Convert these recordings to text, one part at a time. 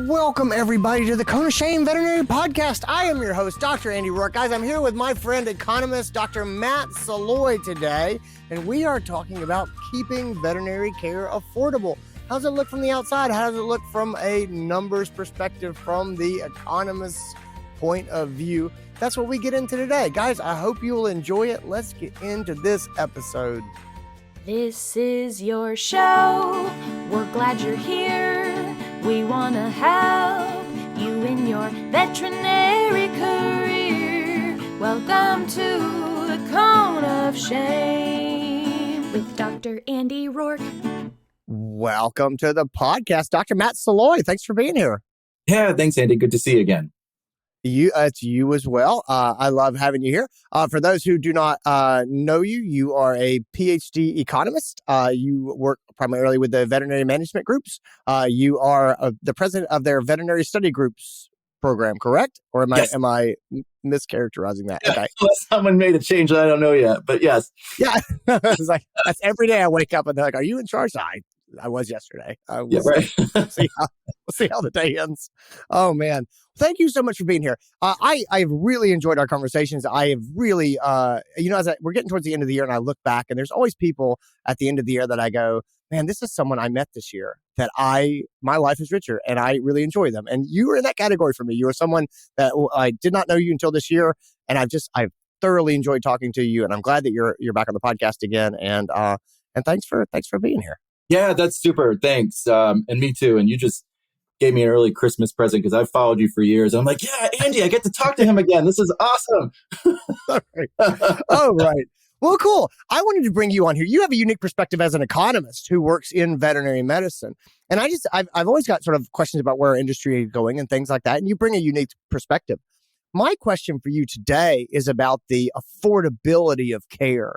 Welcome, everybody, to the Cone of Shame Veterinary Podcast. I am your host, Dr. DrAndyRoark. Guys, I'm here with my friend, Economist Dr. Matt Soloi today, and we are talking about keeping veterinary care affordable. How does it look from the outside? How does it look from a numbers perspective, from the economist's point of view? That's what we get into today. Guys, I hope you will enjoy it. Let's get into this episode. This is your show. We're glad you're here. We want to help you in your veterinary career. Welcome to the Cone of Shame with Dr. DrAndyRoark. Welcome to the podcast, Dr. Matt Soloi. Thanks for being here. Yeah, thanks, Andy. Good to see you again. It's you as well. I love having you here. For those who do not know you, you are a PhD economist. You work primarily with the veterinary management groups. You are the president of their Veterinary Study Groups program, correct? Or Yes. am I mischaracterizing that? Yeah, Okay. unless someone made a change that I don't know yet, but yes. Yeah. It's like, that's every day I wake up and they're like, "Are you in charge?" I was yesterday. Yeah, right. We'll see how the day ends. Oh, man. Thank you so much for being here. I've really enjoyed our conversations. I have really, we're getting towards the end of the year and I look back and there's always people at the end of the year that I go, man, this is someone I met this year that my life is richer and I really enjoy them. And you were in that category for me. You were someone that I did not know you until this year. And I've thoroughly enjoyed talking to you. And I'm glad that you're back on the podcast again. And thanks for being here. Yeah, that's super. Thanks. And me too. And you just gave me an early Christmas present because I've followed you for years. I'm like, yeah, Andy, I get to talk to him again. This is awesome. All right. Oh, right. Well, cool. I wanted to bring you on here. You have a unique perspective as an economist who works in veterinary medicine. And I've always got sort of questions about where our industry is going and things like that. And you bring a unique perspective. My question for you today is about the affordability of care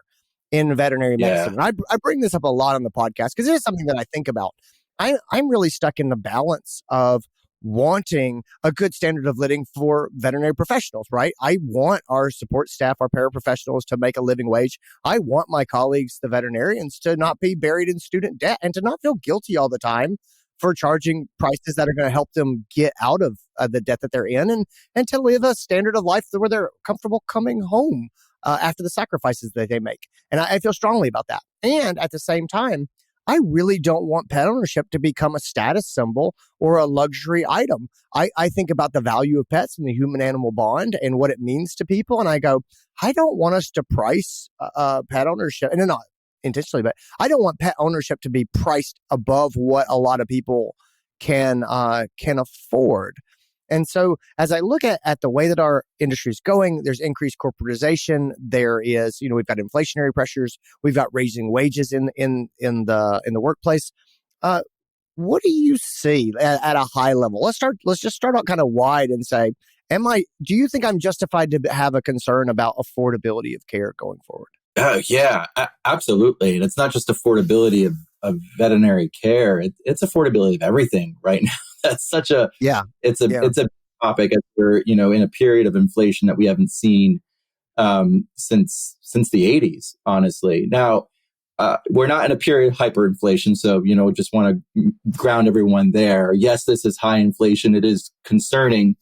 in veterinary medicine. And I bring this up a lot on the podcast because it is something that I think about. I'm really stuck in the balance of wanting a good standard of living for veterinary professionals, right? I want our support staff, our paraprofessionals to make a living wage. I want my colleagues, the veterinarians, to not be buried in student debt and to not feel guilty all the time for charging prices that are going to help them get out of the debt that they're in and to live a standard of life where they're comfortable coming home after the sacrifices that they make. And I feel strongly about that. And at the same time, I really don't want pet ownership to become a status symbol or a luxury item. I think about the value of pets and the human-animal bond and what it means to people. And I go, I don't want us to price pet ownership, and not intentionally, but I don't want pet ownership to be priced above what a lot of people can afford. And so as I look at the way that our industry is going, there's increased corporatization. There is, we've got inflationary pressures. We've got raising wages in the workplace. What do you see at a high level? Let's just start out kind of wide and say, do you think I'm justified to have a concern about affordability of care going forward? Yeah, absolutely. And it's not just affordability of veterinary care. It's affordability of everything right now. That's such a, it's a topic as we're, in a period of inflation that we haven't seen since the 80s, honestly. Now, we're not in a period of hyperinflation. So, just want to ground everyone there. Yes, this is high inflation. It is concerning.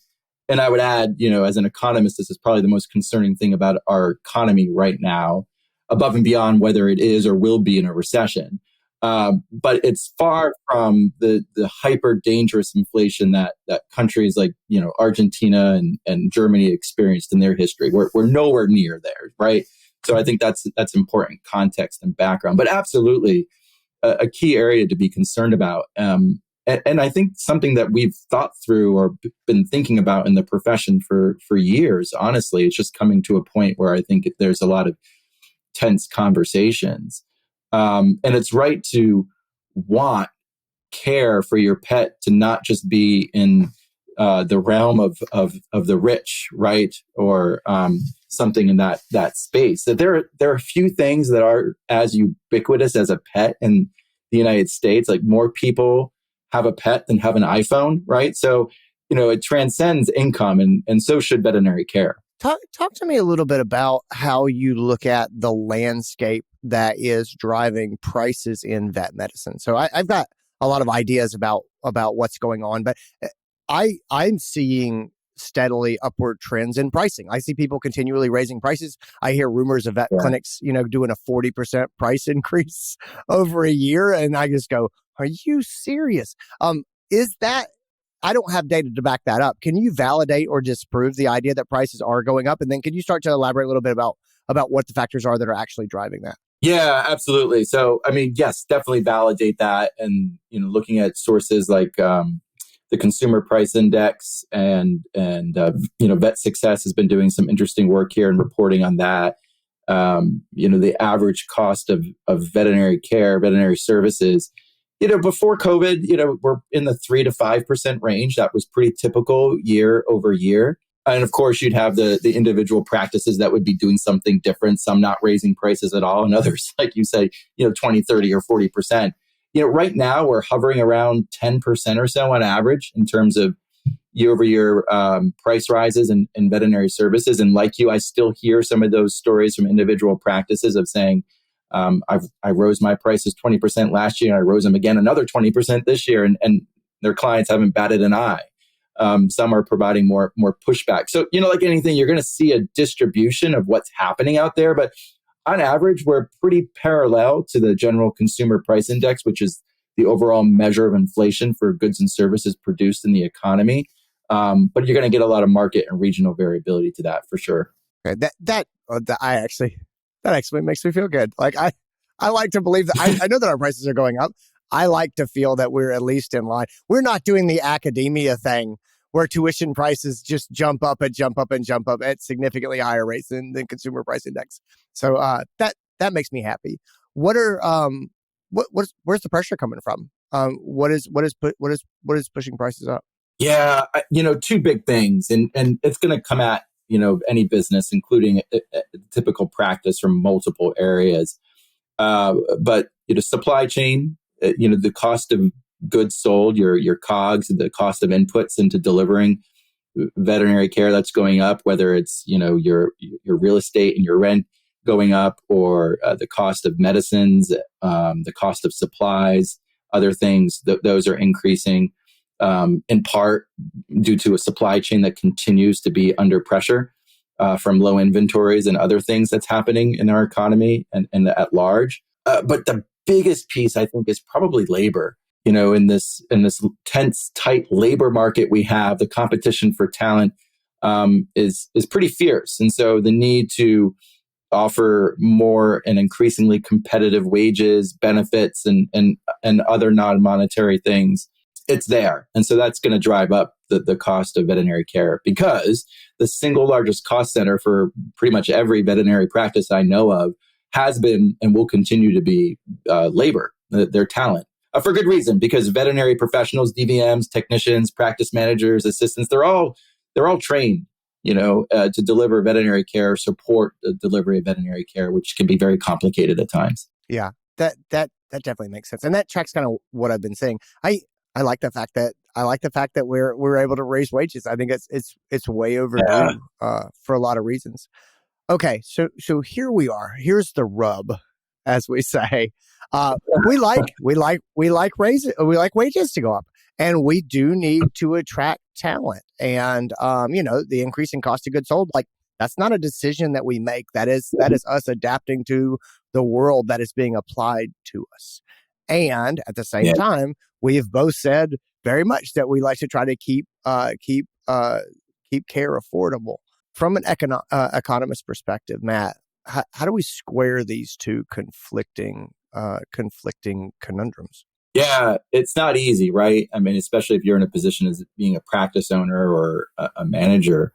And I would add, as an economist, this is probably the most concerning thing about our economy right now, above and beyond whether it is or will be in a recession. But it's far from the hyper dangerous inflation that countries like, Argentina and Germany experienced in their history. We're nowhere near there, right? So I think that's important context and background, but absolutely a key area to be concerned about. And I think something that we've thought through or been thinking about in the profession for years, honestly, it's just coming to a point where I think there's a lot of tense conversations. And it's right to want care for your pet to not just be in the realm of the rich, right? Or something in that space. That there are a few things that are as ubiquitous as a pet in the United States. Like more people have a pet than have an iPhone, right? So, it transcends income and so should veterinary care. Talk to me a little bit about how you look at the landscape that is driving prices in vet medicine. So I've got a lot of ideas about what's going on, but I'm seeing steadily upward trends in pricing. I see people continually raising prices. I hear rumors of vet clinics, doing a 40% price increase over a year. And I just go, are you serious? Is that, I don't have data to back that up. Can you validate or disprove the idea that prices are going up? And then can you start to elaborate a little bit about what the factors are that are actually driving that? Yeah, absolutely. So, yes, definitely validate that. And, looking at sources like the Consumer Price Index and Vet Success has been doing some interesting work here and reporting on that. The average cost of veterinary care, veterinary services, before COVID, we're in the 3 to 5% range. That was pretty typical year over year. And of course, you'd have the individual practices that would be doing something different, some not raising prices at all, and others, like you say, 20, 30, or 40%. Right now we're hovering around 10% or so on average in terms of year over year price rises in veterinary services. And like you, I still hear some of those stories from individual practices of saying, I rose my prices 20% last year, and I rose them again another 20% this year, and their clients haven't batted an eye. Some are providing more pushback. So, like anything, you're going to see a distribution of what's happening out there. But on average, we're pretty parallel to the general consumer price index, which is the overall measure of inflation for goods and services produced in the economy. But you're going to get a lot of market and regional variability to that for sure. Okay, that actually makes me feel good. Like I like to believe that I know that our prices are going up. I like to feel that we're at least in line. We're not doing the academia thing where tuition prices just jump up at significantly higher rates than consumer price index. So that makes me happy. What are where's the pressure coming from? What is pushing prices up? Yeah, two big things, and it's going to come at any business, including a typical practice, from multiple areas. But supply chain, the cost of goods sold, your COGS, the cost of inputs into delivering veterinary care, that's going up, whether it's, your real estate and your rent going up, or the cost of medicines, the cost of supplies, other things, those are increasing, in part due to a supply chain that continues to be under pressure from low inventories and other things that's happening in our economy and at large. But the biggest piece, I think, is probably labor. In this tense, tight labor market we have, the competition for talent is pretty fierce. And so the need to offer more and increasingly competitive wages, benefits, and other non-monetary things, it's there. And so that's going to drive up the cost of veterinary care, because the single largest cost center for pretty much every veterinary practice I know of has been and will continue to be labor, their talent. For good reason, because veterinary professionals, DVMs, technicians, practice managers, assistants, they're all trained, to deliver veterinary care, support the delivery of veterinary care, which can be very complicated at times. Yeah, that definitely makes sense, and that tracks kind of what I've been saying. I like the fact that we're able to raise wages. I think it's way overdue for a lot of reasons. Okay, so here we are. Here's the rub, as we say. We like wages to go up, and we do need to attract talent. And the increasing cost of goods sold, like, that's not a decision that we make. That is us adapting to the world that is being applied to us. And at the same time, we have both said very much that we like to try to keep care affordable. From an economist perspective, Matt, how do we square these two conflicting conundrums? Yeah, it's not easy, right? I mean, especially if you're in a position as being a practice owner or a manager,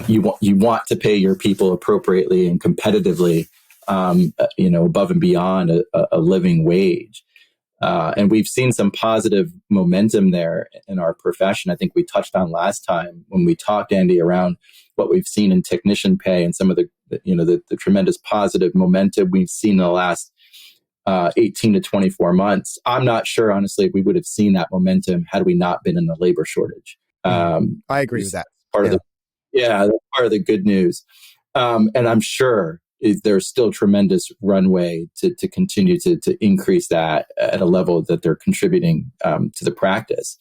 you want to pay your people appropriately and competitively, above and beyond a living wage. And we've seen some positive momentum there in our profession. I think we touched on last time when we talked, Andy, around what we've seen in technician pay and some of the tremendous positive momentum we've seen in the last 18 to 24 months. I'm not sure, honestly, if we would have seen that momentum had we not been in the labor shortage. I agree with that. That's part of the good news. And I'm sure there's still tremendous runway to continue to increase that at a level that they're contributing to the practice.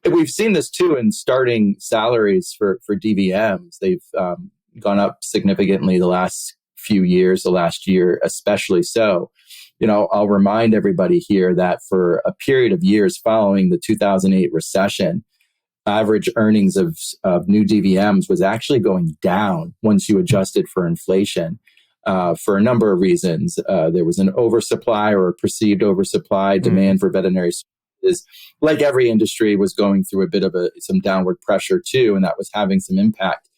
We've seen this too in starting salaries for DVMs. They've gone up significantly the last few years, the last year especially so. I'll remind everybody here that for a period of years following the 2008 recession, average earnings of new DVMs was actually going down once you adjusted for inflation for a number of reasons. There was an oversupply or a perceived oversupply demand for veterinary services. Like every industry was going through a bit of some downward pressure too, and that was having some impact.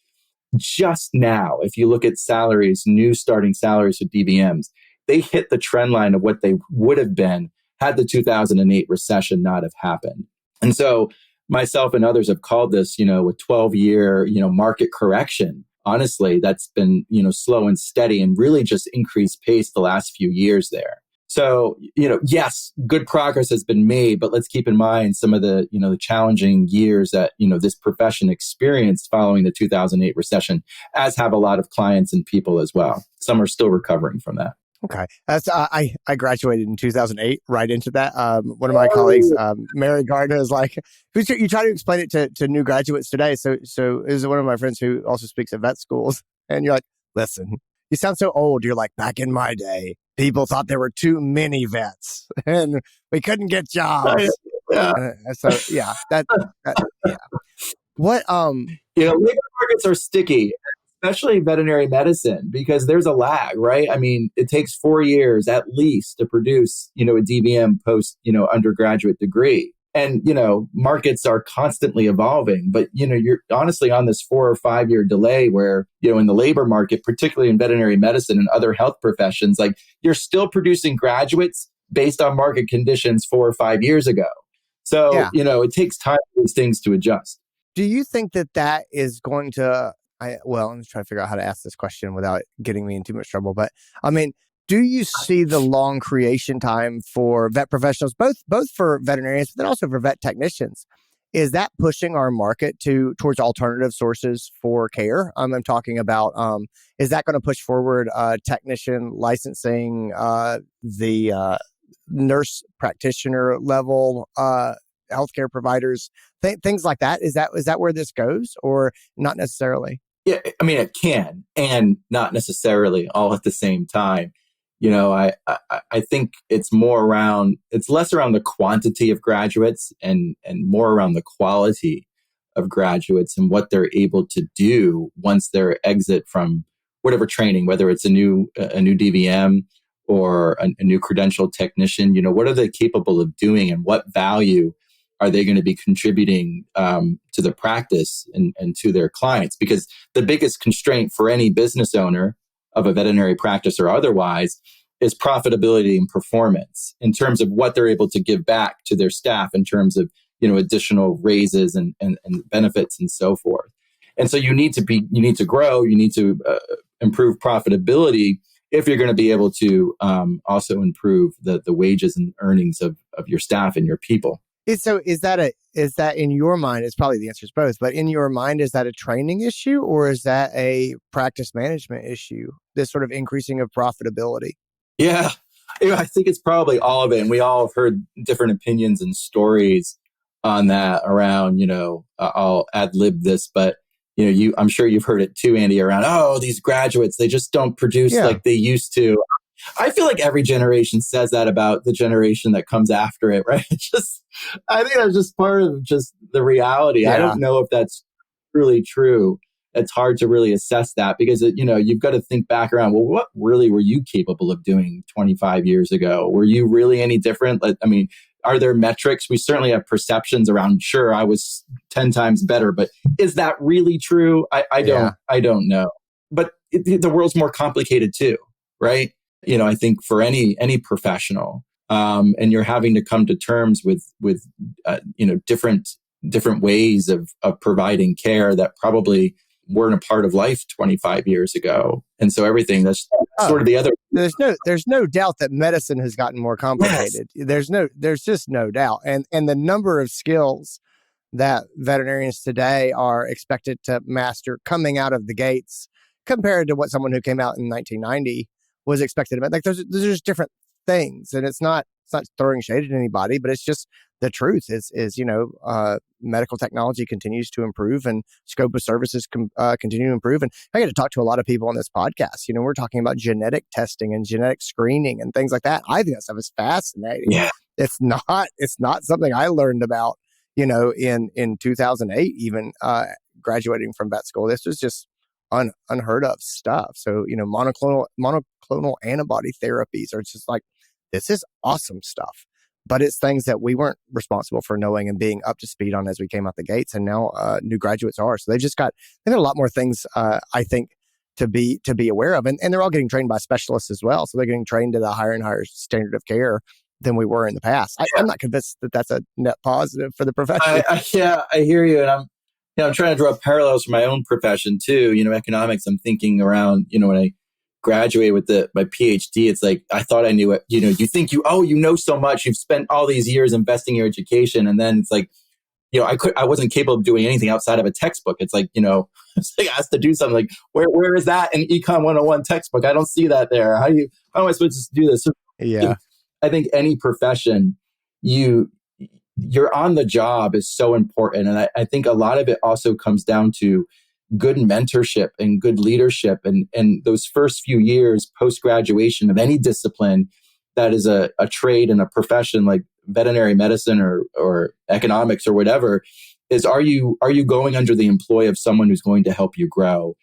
Just now, if you look at salaries, new starting salaries with DVMs, they hit the trend line of what they would have been had the 2008 recession not have happened. And so myself and others have called this, a 12-year, market correction. Honestly, that's been, slow and steady and really just increased pace the last few years there. So, yes, good progress has been made, but let's keep in mind some of the, the challenging years that, this profession experienced following the 2008 recession, as have a lot of clients and people as well. Some are still recovering from that. Okay. That's I graduated in 2008, right into that. One of my colleagues, Mary Gardner, is like, you try to explain it to new graduates today. So is one of my friends who also speaks at vet schools. And you're like, listen, you sound so old. You're like, back in my day, people thought there were too many vets and we couldn't get jobs. Yeah. What, labor markets are sticky, especially veterinary medicine, because there's a lag, right? I mean, it takes 4 years at least to produce, a DVM post, undergraduate degree. And, markets are constantly evolving, but, you're honestly on this 4 or 5 year delay where, in the labor market, particularly in veterinary medicine and other health professions, like you're still producing graduates based on market conditions 4 or 5 years ago. So, it takes time for these things to adjust. Do you think that is going to, I'm just trying to figure out how to ask this question without getting me in too much trouble. But I mean, do you see the long creation time for vet professionals, both for veterinarians, but then also for vet technicians? Is that pushing our market towards alternative sources for care? I'm talking about, is that going to push forward technician licensing, the nurse practitioner level healthcare providers, things like that? Is that where this goes, or not necessarily? Yeah, I mean, it can, and not necessarily all at the same time. I think it's less around the quantity of graduates and more around the quality of graduates and what they're able to do once their exit from whatever training, whether it's a new DVM or a new credentialed technician. What are they capable of doing, and what value are they going to be contributing to the practice and to their clients? Because the biggest constraint for any business owner of a veterinary practice or otherwise is profitability and performance in terms of what they're able to give back to their staff in terms of, additional raises and benefits and so forth. And so you need to grow, you need to improve profitability if you're going to be able to also improve the wages and earnings of your staff and your people. So is that in your mind, it's probably the answer is both, but in your mind, is that a training issue or is that a practice management issue, this sort of increasing of profitability? Yeah, I think it's probably all of it. And we all have heard different opinions and stories on that around, I'll ad lib this, but I'm sure you've heard it too, Andy, around, these graduates, they just don't produce like they used to. I feel like every generation says that about the generation that comes after it, right? I think that's just part of just the reality. Yeah. I don't know if that's really true. It's hard to really assess that because, you've got to think back around, well, what really were you capable of doing 25 years ago? Were you really any different? Are there metrics? We certainly have perceptions around, sure, I was 10 times better, but is that really true? I don't know. But the world's more complicated too, right? I think for any professional, and you're having to come to terms with different ways of providing care that probably weren't a part of life 25 years ago. And so everything that's sort of the other. There's no doubt that medicine has gotten more complicated. Yes. There's just no doubt. And the number of skills that veterinarians today are expected to master coming out of the gates compared to what someone who came out in 1990 was expected to. Like there's just different things. And it's not it's not throwing shade at anybody, but it's just the truth is medical technology continues to improve and scope of services continue to improve. And I get to talk to a lot of people on this podcast. We're talking about genetic testing and genetic screening and things like that. I think that stuff is fascinating. Yeah. It's not something I learned about, in 2008, even graduating from vet school. This was just unheard of stuff. So, monoclonal antibody therapies are just like, this is awesome stuff. But it's things that we weren't responsible for knowing and being up to speed on as we came out the gates. And now new graduates are. So they've got a lot more things, I think, to be aware of. And they're all getting trained by specialists as well. So they're getting trained at a higher and higher standard of care than we were in the past. I'm not convinced that that's a net positive for the profession. I hear you. And I'm trying to draw parallels for my own profession too. Economics, I'm thinking around, when I graduated with my PhD, it's like, I thought I knew it. You think you know so much, you've spent all these years investing in your education. And then it's like, I wasn't capable of doing anything outside of a textbook. It's like, I was like asked to do something like, where is that in Econ 101 textbook? I don't see that there. How am I supposed to do this? Yeah. I think any profession, you're on the job is so important. And I think a lot of it also comes down to good mentorship and good leadership. And those first few years post-graduation of any discipline that is a trade and a profession like veterinary medicine or economics or whatever, is are you going under the employ of someone who's going to help you grow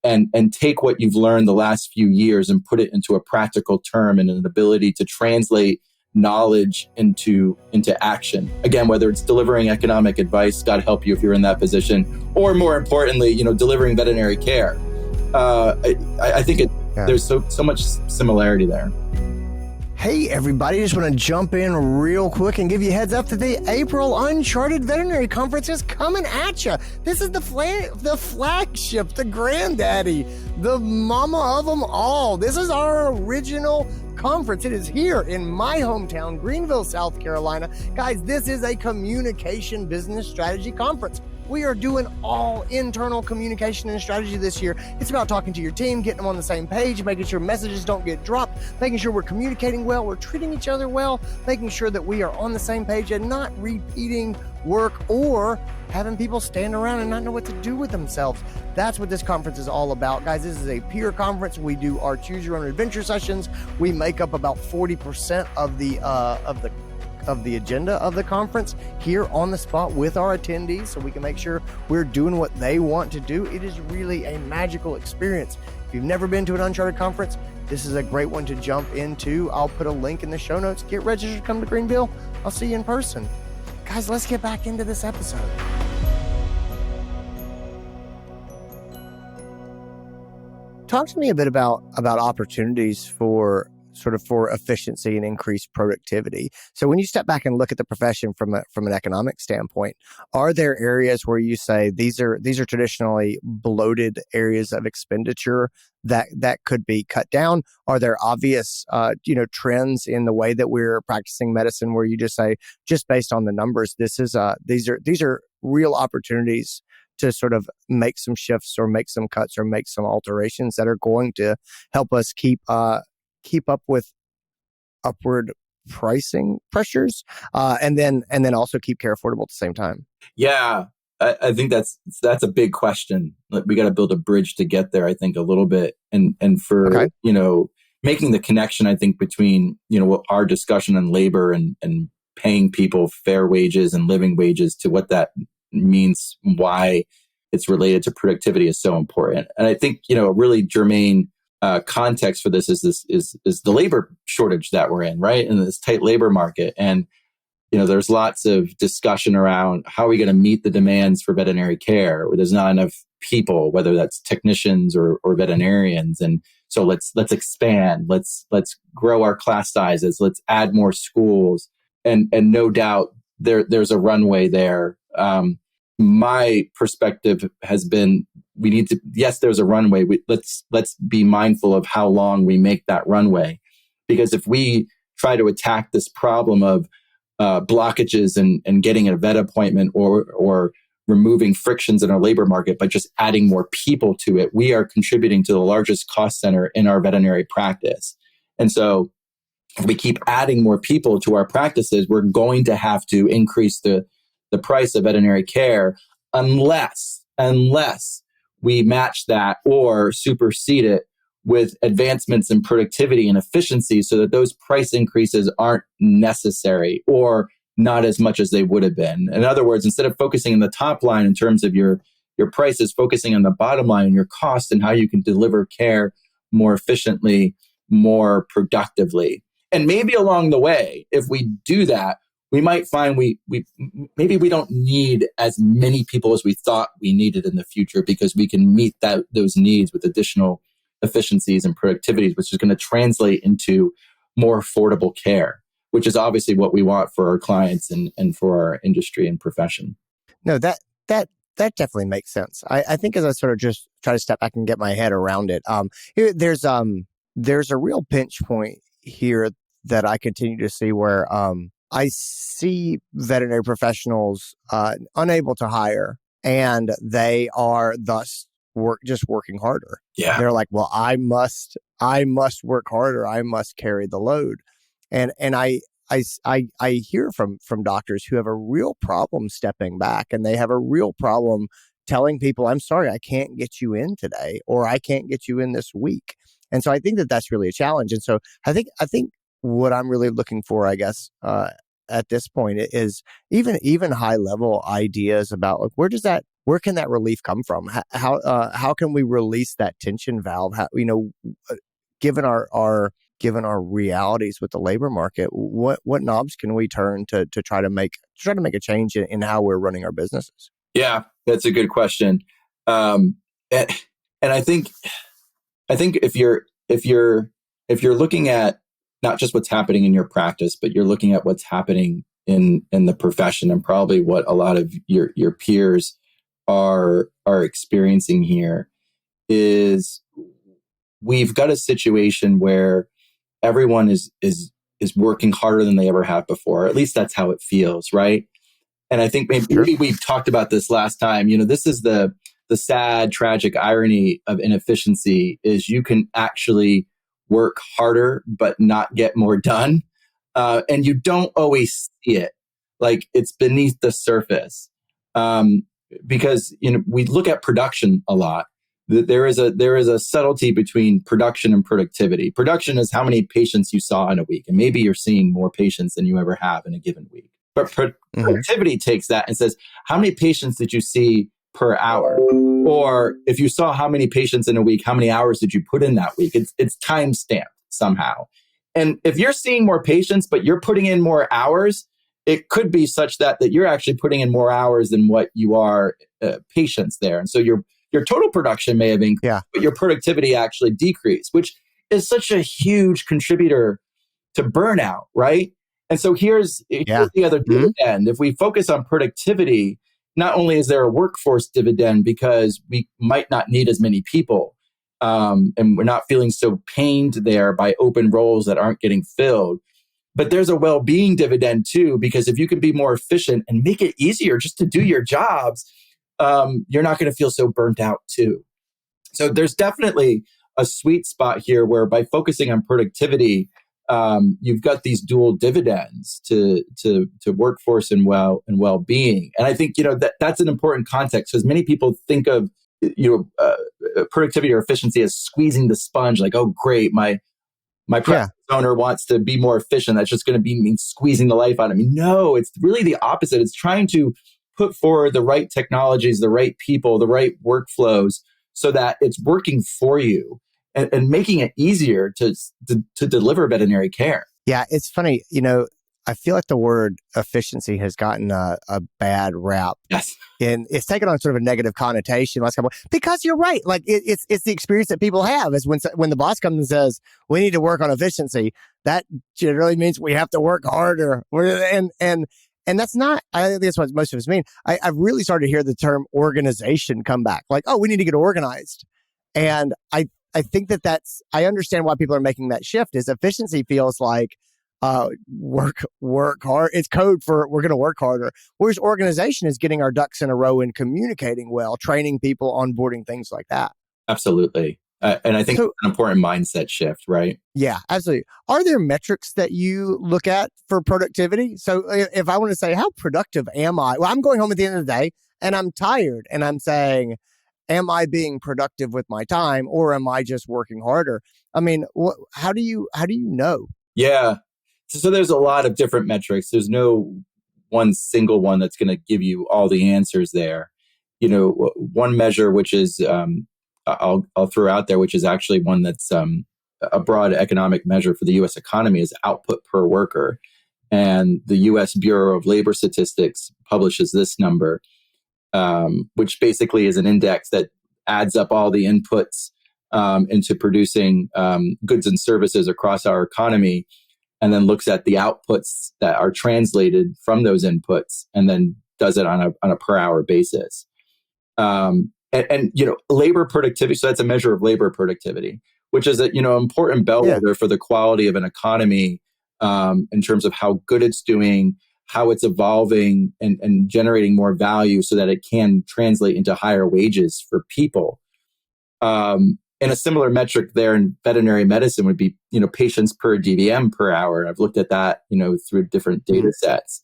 and take what you've learned the last few years and put it into a practical term and an ability to translate knowledge into action. Again, whether it's delivering economic advice, God help you if you're in that position, or more importantly, delivering veterinary care. I think there's so much similarity there. Hey, everybody, just want to jump in real quick and give you a heads up that the April Uncharted Veterinary Conference is coming at you. This is the flagship, the granddaddy, the mama of them all. This is our original conference. It is here in my hometown, Greenville, South Carolina. Guys, this is a communication business strategy conference. We are doing all internal communication and strategy this year. It's about talking to your team, getting them on the same page, making sure messages don't get dropped, making sure we're communicating well, we're treating each other well, making sure that we are on the same page and not repeating work or having people stand around and not know what to do with themselves. That's what this conference is all about, guys. This is a peer conference. We do our Choose Your Own Adventure sessions. We make up about 40% of the agenda of the conference here on the spot with our attendees, so we can make sure we're doing what they want to do. It is really a magical experience. If you've never been to an Uncharted conference, this is a great one to jump into. I'll put a link in the show notes. Get registered, come to Greenville. I'll see you in person. Guys, let's get back into this episode. Talk to me a bit about opportunities for efficiency and increased productivity. So when you step back and look at the profession from an economic standpoint, are there areas where you say these are traditionally bloated areas of expenditure that could be cut down? Are there obvious trends in the way that we're practicing medicine where you just say, just based on the numbers, these are real opportunities to sort of make some shifts or make some cuts or make some alterations that are going to help us keep up with upward pricing pressures, and then also keep care affordable at the same time? Yeah, I think that's a big question. We got to build a bridge to get there, I think, a little bit. And for, making the connection, I think, between, what our discussion on labor and paying people fair wages and living wages to what that means, why it's related to productivity is so important. And I think, a really germane context for this is the labor shortage that we're in, right? In this tight labor market. And, there's lots of discussion around how are we going to meet the demands for veterinary care where there's not enough people, whether that's technicians or veterinarians. And so let's expand, let's grow our class sizes, let's add more schools. And no doubt there's a runway there. My perspective has been, there's a runway. Let's be mindful of how long we make that runway. Because if we try to attack this problem of blockages and getting a vet appointment or removing frictions in our labor market by just adding more people to it, we are contributing to the largest cost center in our veterinary practice. And so if we keep adding more people to our practices, we're going to have to increase the price of veterinary care unless we match that or supersede it with advancements in productivity and efficiency so that those price increases aren't necessary or not as much as they would have been. In other words, instead of focusing on the top line in terms of your prices, focusing on the bottom line, your cost, and how you can deliver care more efficiently, more productively. And maybe along the way, if we do that, we might find maybe we don't need as many people as we thought we needed in the future because we can meet those needs with additional efficiencies and productivities, which is going to translate into more affordable care, which is obviously what we want for our clients and for our industry and profession. No, that definitely makes sense. I think as I sort of just try to step back and get my head around it, there's a real pinch point here that I continue to see where I see veterinary professionals unable to hire, and they are thus working harder. Yeah, they're like, well, I must work harder. I must carry the load, and I hear from doctors who have a real problem stepping back, and they have a real problem telling people, I'm sorry, I can't get you in today, or I can't get you in this week. And so I think that's really a challenge. And so I think what I'm really looking for, I guess, at this point is even high level ideas about like, where can that relief come from? How can we release that tension valve? How, given our realities with the labor market, what knobs can we turn to try to make a change in how we're running our businesses? Yeah, that's a good question. And I think if you're looking at not just what's happening in your practice, but you're looking at what's happening in the profession, and probably what a lot of your peers are experiencing here, is we've got a situation where everyone is working harder than they ever have before. At least that's how it feels, right? And I think maybe we've talked about this last time. This is the sad, tragic irony of inefficiency is you can actually work harder but not get more done, and you don't always see it. Like it's beneath the surface, because we look at production a lot. There is a subtlety between production and productivity. Production is how many patients you saw in a week, and maybe you're seeing more patients than you ever have in a given week. But productivity takes that and says, how many patients did you see per hour? Or if you saw how many patients in a week, how many hours did you put in that week? It's time stamped somehow. And if you're seeing more patients, but you're putting in more hours, it could be such that you're actually putting in more hours than what you are patients there. And so your total production may have increased, but your productivity actually decreased, which is such a huge contributor to burnout, right? And so here's the other dividend. If we focus on productivity, not only is there a workforce dividend because we might not need as many people, and we're not feeling so pained there by open roles that aren't getting filled, but there's a well-being dividend too, because if you can be more efficient and make it easier just to do your jobs, you're not going to feel so burnt out too. So there's definitely a sweet spot here where by focusing on productivity, you've got these dual dividends to workforce and well-being. And I think, that's an important context because many people think of, productivity or efficiency as squeezing the sponge, like, oh, great, my practice owner wants to be more efficient. That's just going to be squeezing the life out of me. No, it's really the opposite. It's trying to put forward the right technologies, the right people, the right workflows so that it's working for you and making it easier to deliver veterinary care. Yeah, it's funny. I feel like the word efficiency has gotten a bad rap. Yes. And it's taken on sort of a negative connotation last couple, because you're right. Like it's the experience that people have is when the boss comes and says, we need to work on efficiency, that generally means we have to work harder. And that's not, I think that's what most of us mean. I've really started to hear the term organization come back. Like, oh, we need to get organized. And I think I understand why people are making that shift is efficiency feels like, work hard. It's code for we're going to work harder. Whereas organization is getting our ducks in a row and communicating well, training people, onboarding, things like that. Absolutely. And I think it's an important mindset shift, right? Yeah, absolutely. Are there metrics that you look at for productivity? So if I want to say, how productive am I? Well, I'm going home at the end of the day and I'm tired and I'm saying, am I being productive with my time or am I just working harder? I mean, how do you know? Yeah. So there's a lot of different metrics. There's no one single one that's going to give you all the answers there. One measure, which is I'll throw out there, which is actually one that's a broad economic measure for the U.S. economy, is output per worker. And the U.S. Bureau of Labor Statistics publishes this number, which basically is an index that adds up all the inputs into producing goods and services across our economy, and then looks at the outputs that are translated from those inputs, and then does it on a per hour basis. And labor productivity. So that's a measure of labor productivity, which is an important bellwether for the quality of an economy in terms of how good it's doing, how it's evolving and generating more value so that it can translate into higher wages for people. And a similar metric there in veterinary medicine would be, patients per DVM per hour. I've looked at that, through different data sets.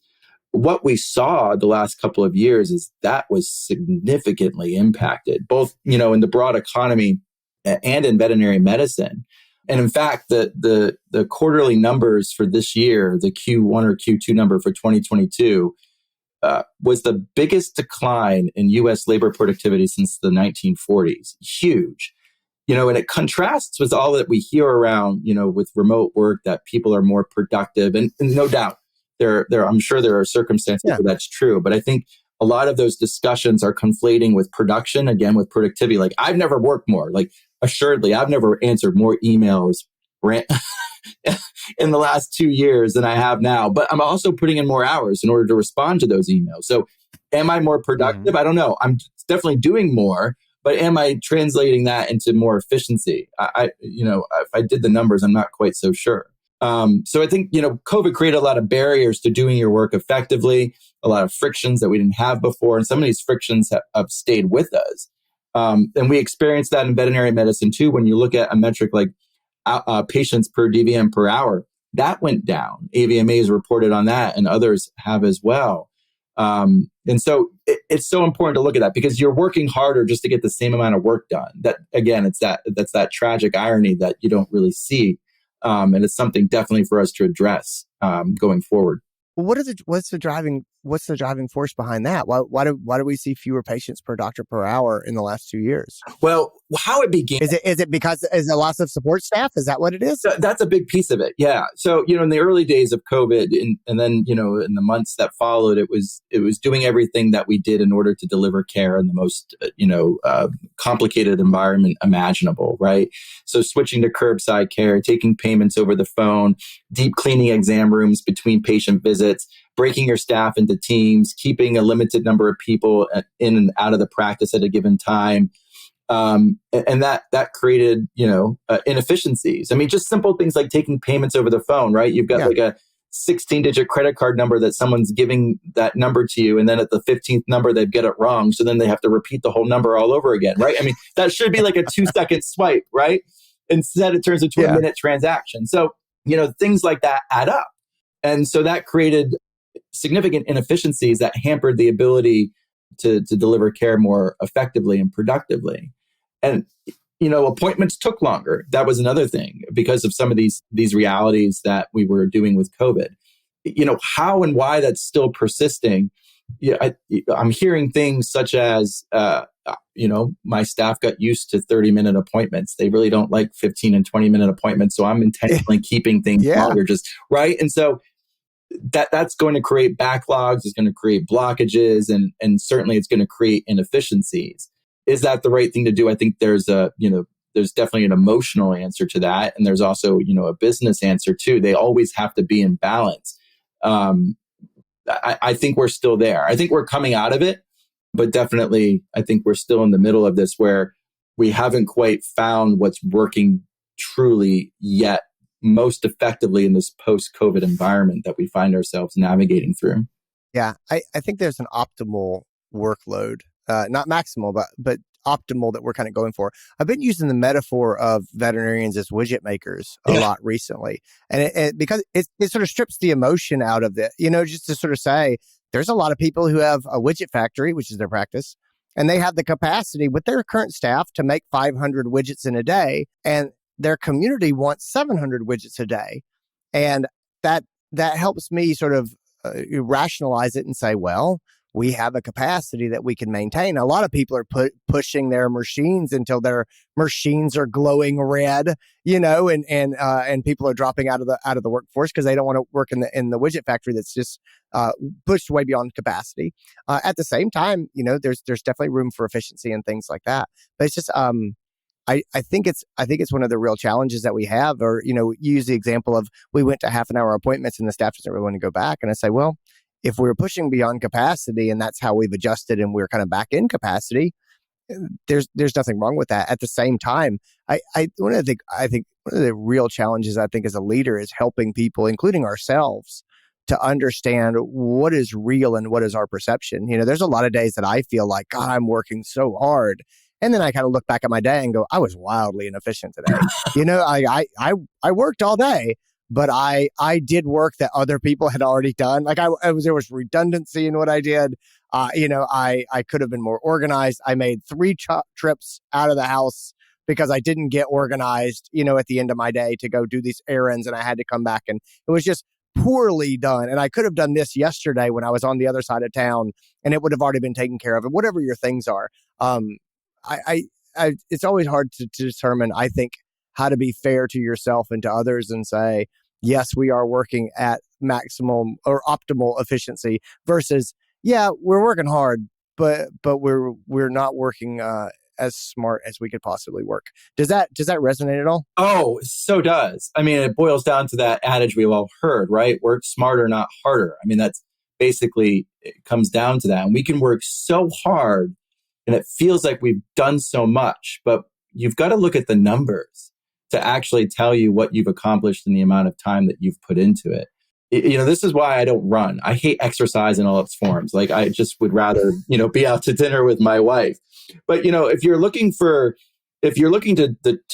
What we saw the last couple of years is that was significantly impacted, both, in the broad economy and in veterinary medicine. And in fact, the quarterly numbers for this year, the Q1 or Q2 number for 2022, was the biggest decline in U.S. labor productivity since the 1940s. Huge. And it contrasts with all that we hear around, with remote work, that people are more productive. And no doubt, I'm sure there are circumstances where that's true. But I think a lot of those discussions are conflating with production, again, with productivity. Like, I've never worked more. Like, assuredly, I've never answered more emails in the last 2 years than I have now. But I'm also putting in more hours in order to respond to those emails. So am I more productive? I don't know. I'm definitely doing more. But am I translating that into more efficiency? If I did the numbers, I'm not quite so sure. So I think, COVID created a lot of barriers to doing your work effectively, a lot of frictions that we didn't have before. And some of these frictions have stayed with us. And we experienced that in veterinary medicine too. When you look at a metric like patients per DVM per hour, that went down. AVMA has reported on that and others have as well. And so it's so important to look at that, because you're working harder just to get the same amount of work done. That, again, that's that tragic irony that you don't really see. And it's something definitely for us to address going forward. Well, what's the driving force behind that? Why do we see fewer patients per doctor per hour in the last 2 years? Well, how it began. Is it because is a loss of support staff? Is that what it is? That's a big piece of it. Yeah. So, in the early days of COVID and then, in the months that followed, it was doing everything that we did in order to deliver care in the most, complicated environment imaginable, right? So switching to curbside care, taking payments over the phone, deep cleaning exam rooms between patient visits, breaking your staff into teams, keeping a limited number of people in and out of the practice at a given time. And that created, inefficiencies. I mean, just simple things like taking payments over the phone, right? You've got like a 16-digit credit card number that someone's giving that number to you. And then at the 15th number, they get it wrong. So then they have to repeat the whole number all over again, right? I mean, that should be like a 2-second swipe, right? Instead, it turns into a minute transaction. So, things like that add up. And so that created significant inefficiencies that hampered the ability to deliver care more effectively and productively. And, appointments took longer. That was another thing because of some of these realities that we were doing with COVID. How and why that's still persisting. I'm hearing things such as, my staff got used to 30-minute appointments. They really don't like 15 and 20-minute appointments. So I'm intentionally keeping things longer, just right. And so that's going to create backlogs, it's going to create blockages, and certainly it's going to create inefficiencies. Is that the right thing to do? I think there's definitely an emotional answer to that. And there's also, a business answer too. They always have to be in balance. I think we're still there. I think we're coming out of it, but definitely I think we're still in the middle of this where we haven't quite found what's working truly yet most effectively in this post-COVID environment that we find ourselves navigating through. Yeah, I think there's an optimal workload, not maximal, but optimal that we're kind of going for. I've been using the metaphor of veterinarians as widget makers a lot recently. And because it sort of strips the emotion out of it, just to sort of say, there's a lot of people who have a widget factory, which is their practice, and they have the capacity with their current staff to make 500 widgets in a day, and their community wants 700 widgets a day. And that helps me sort of rationalize it and say, well, we have a capacity that we can maintain. A lot of people are pushing their machines until their machines are glowing red, and people are dropping out of the workforce because they don't want to work in the widget factory that's just pushed way beyond capacity. At the same time, there's definitely room for efficiency and things like that. But it's just I think it's one of the real challenges that we have. Or use the example of, we went to half an hour appointments and the staff doesn't really want to go back. And I say, well, if we're pushing beyond capacity and that's how we've adjusted and we're kind of back in capacity, there's nothing wrong with that. At the same time, I think one of the real challenges, I think, as a leader is helping people, including ourselves, to understand what is real and what is our perception. There's a lot of days that I feel like, God, I'm working so hard. And then I kind of look back at my day and go, I was wildly inefficient today. I worked all day, but I did work that other people had already done. Like there was redundancy in what I did. I could have been more organized. I made 3 trips out of the house because I didn't get organized, at the end of my day to go do these errands, and I had to come back, and it was just poorly done. And I could have done this yesterday when I was on the other side of town, and it would have already been taken care of. And whatever your things are, it's always hard to determine, I think, how to be fair to yourself and to others and say, yes, we are working at maximum or optimal efficiency versus, yeah, we're working hard, but we're not working as smart as we could possibly work. Does that resonate at all? Oh, so does. I mean, it boils down to that adage we've all heard, right? Work smarter, not harder. I mean, that's basically, it comes down to that. And we can work so hard and it feels like we've done so much, but you've got to look at the numbers to actually tell you what you've accomplished in the amount of time that you've put into it. This is why I don't run. I hate exercise in all its forms. Like, I just would rather, be out to dinner with my wife. But, if you're looking to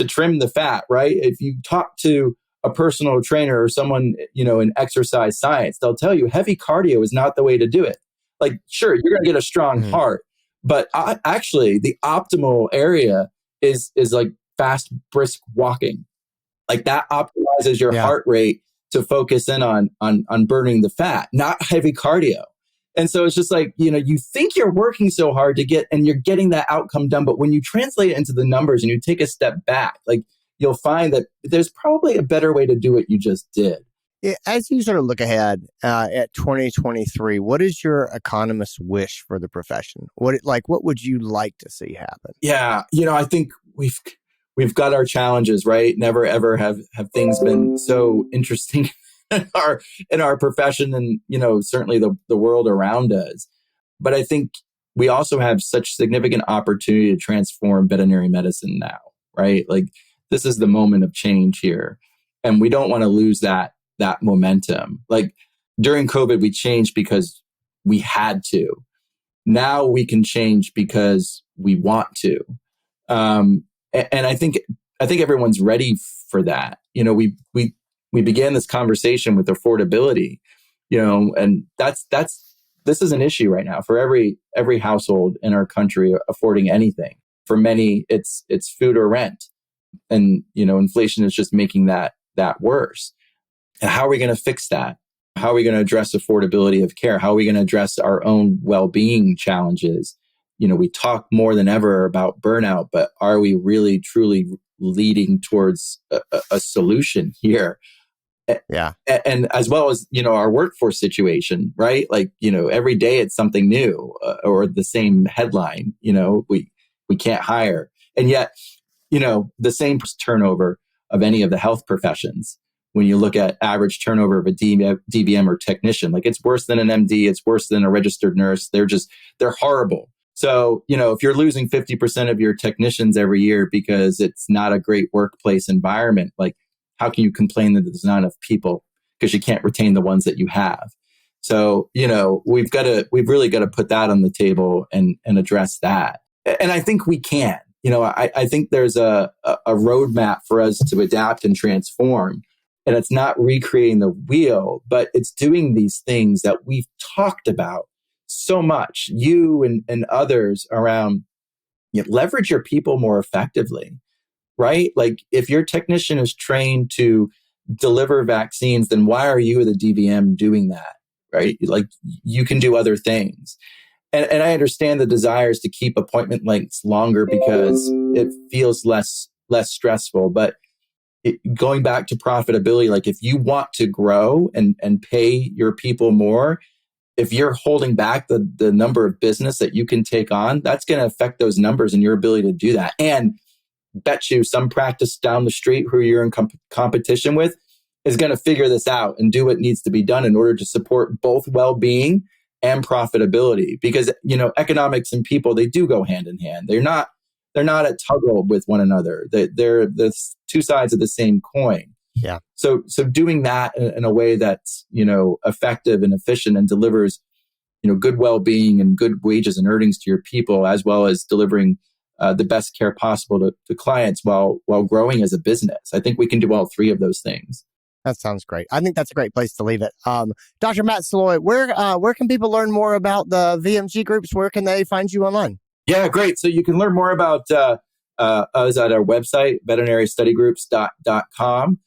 trim the fat, right? If you talk to a personal trainer or someone, in exercise science, they'll tell you heavy cardio is not the way to do it. Like, sure, you're going to get a strong heart, but actually the optimal area is like fast, brisk walking. Like, that optimizes your heart rate to focus in on burning the fat, not heavy cardio. And so it's just like, you think you're working so hard and you're getting that outcome done. But when you translate it into the numbers and you take a step back, like, you'll find that there's probably a better way to do what you just did. As you sort of look ahead at 2023, what is your economist's wish for the profession? What would you like to see happen? Yeah, I think we've got our challenges, right? Never ever have things been so interesting in our profession and, certainly the world around us. But I think we also have such significant opportunity to transform veterinary medicine now, right? Like, this is the moment of change here. And we don't want to lose that momentum. Like, during COVID, we changed because we had to. Now we can change because we want to. And I think everyone's ready for that. We began this conversation with affordability, and this is an issue right now for every household in our country affording anything. For many, it's food or rent, and inflation is just making that worse. And how are we going to fix that? How are we going to address affordability of care? How are we going to address our own well-being challenges? We talk more than ever about burnout, but are we really truly leading towards a solution here? Yeah. And as well as, our workforce situation, right? Like, every day it's something new or the same headline, we can't hire. And yet, the same turnover of any of the health professions. When you look at average turnover of a DVM or technician, like, it's worse than an MD, it's worse than a registered nurse. They're horrible. So, if you're losing 50% of your technicians every year because it's not a great workplace environment, like, how can you complain that there's not enough people because you can't retain the ones that you have? So, we've really got to put that on the table and address that. And I think we can. I think there's a roadmap for us to adapt and transform. And it's not recreating the wheel, but it's doing these things that we've talked about so much, you and others around, leverage your people more effectively, right? Like if your technician is trained to deliver vaccines, then why are you, the DVM, doing that, right? Like you can do other things. And I understand the desires to keep appointment lengths longer because it feels less stressful. But going back to profitability, like if you want to grow and pay your people more, if you're holding back the number of business that you can take on, that's going to affect those numbers and your ability to do that. And bet you some practice down the street who you're in competition with is going to figure this out and do what needs to be done in order to support both well-being and profitability. Because, economics and people, they do go hand in hand. They're not at tuggle with one another. They're the two sides of the same coin. Yeah. So doing that in a way that's, effective and efficient and delivers, good well-being and good wages and earnings to your people, as well as delivering the best care possible to clients while growing as a business. I think we can do all three of those things. That sounds great. I think that's a great place to leave it. Dr. Matt Soloi, where can people learn more about the VMG groups? Where can they find you online? Yeah, great. So you can learn more about us at our website, veterinarystudygroups.com.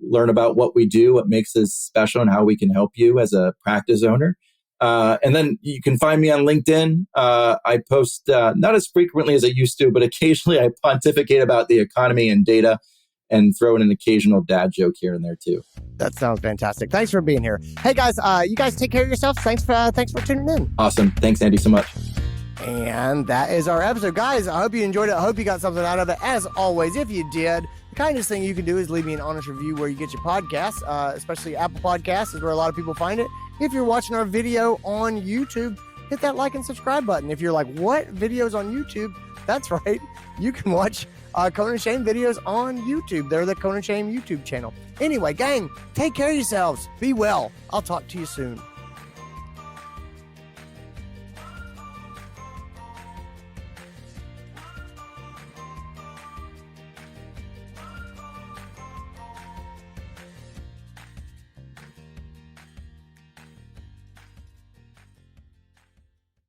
Learn about what we do, what makes us special, and how we can help you as a practice owner. And then you can find me on LinkedIn. I post not as frequently as I used to, but occasionally I pontificate about the economy and data and throw in an occasional dad joke here and there too. That sounds fantastic. Thanks for being here. Hey guys, you guys take care of yourselves. Thanks for tuning in. Awesome. Thanks, Andy, so much. And that is our episode. Guys, I hope you enjoyed it. I hope you got something out of it. As always, if you did, the kindest thing you can do is leave me an honest review where you get your podcasts, especially Apple Podcasts is where a lot of people find it. If you're watching our video on YouTube, hit that like and subscribe button. If you're like, what videos on YouTube? That's right. You can watch Conan Shane videos on YouTube. They're the Conan Shane YouTube channel. Anyway, gang, take care of yourselves. Be well. I'll talk to you soon.